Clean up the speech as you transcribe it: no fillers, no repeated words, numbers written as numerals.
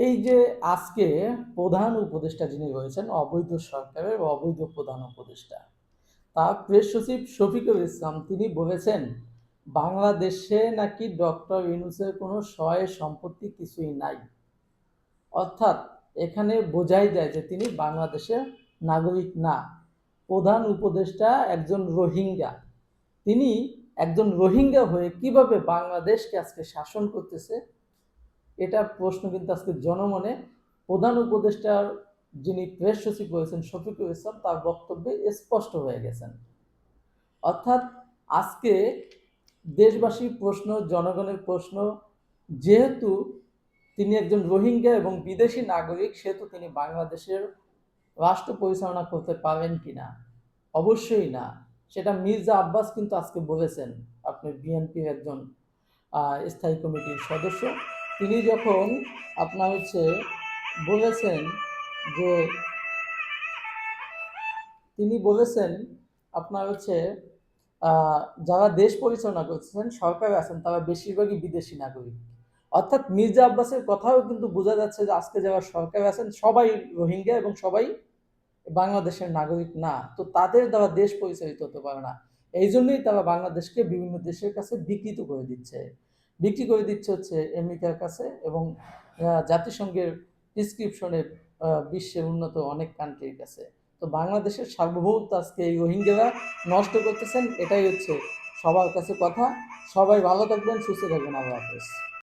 এই যে আজকে প্রধান উপদেষ্টা যিনি রয়েছেন অবৈধ সরকারের অবৈধ প্রধান উপদেষ্টা, তার প্রেস সচিব শফিকুল ইসলাম তিনি বলেছেন বাংলাদেশে নাকি ডক্টর ইউনূসের কোনো সয় সম্পত্তি কিছুই নাই। অর্থাৎ এখানে বোঝাই যায় যে তিনি বাংলাদেশের নাগরিক না। প্রধান উপদেষ্টা একজন রোহিঙ্গা। তিনি একজন রোহিঙ্গা হয়ে কিভাবে বাংলাদেশকে আজকে শাসন করতেছে, এটা প্রশ্ন কিন্তু আজকে জনমনে। প্রধান উপদেষ্টার যিনি প্রেস সচিব রয়েছেন শফিকুল ইসলাম, তার বক্তব্যে স্পষ্ট হয়ে গেছেন। অর্থাৎ আজকে দেশবাসীর প্রশ্ন, জনগণের প্রশ্ন, যেহেতু তিনি একজন রোহিঙ্গা এবং বিদেশি নাগরিক, সেহেতু তিনি বাংলাদেশের রাষ্ট্র পরিচালনা করতে পারেন কিনা? অবশ্যই না। সেটা মির্জা আব্বাস কিন্তু আজকে বলেছেন, আপনি বিএনপির একজন স্থায়ী কমিটির সদস্য। তিনি যখন আপনার বলেছেন যে তিনি বলেছেন আপনার যারা দেশ পরিচালনা করছেন, সরকারে আছেন, তারা বেশিরভাগই বিদেশি নাগরিক। অর্থাৎ মির্জা আব্বাসের কথাও কিন্তু বোঝা যাচ্ছে যে আজকে যারা সরকারে আছেন সবাই রোহিঙ্গা এবং সবাই বাংলাদেশের নাগরিক না। তো তাদের দ্বারা দেশ পরিচালিত হতে পারে না। এই জন্যই তারা বাংলাদেশকে বিভিন্ন দেশের কাছে বিক্রি করে দিচ্ছে হচ্ছে আমেরিকার কাছে এবং জাতিসংঘের প্রেসক্রিপশনে বিশ্বের উন্নত অনেক কান্ট্রির কাছে। তো বাংলাদেশের সার্বভৌমত্ব আজকে এই রোহিঙ্গারা নষ্ট করতেছেন, এটাই হচ্ছে সবার কাছে কথা। সবাই ভালো থাকবেন, সুস্থ থাকবেন। আল্লাহ হাফেজ।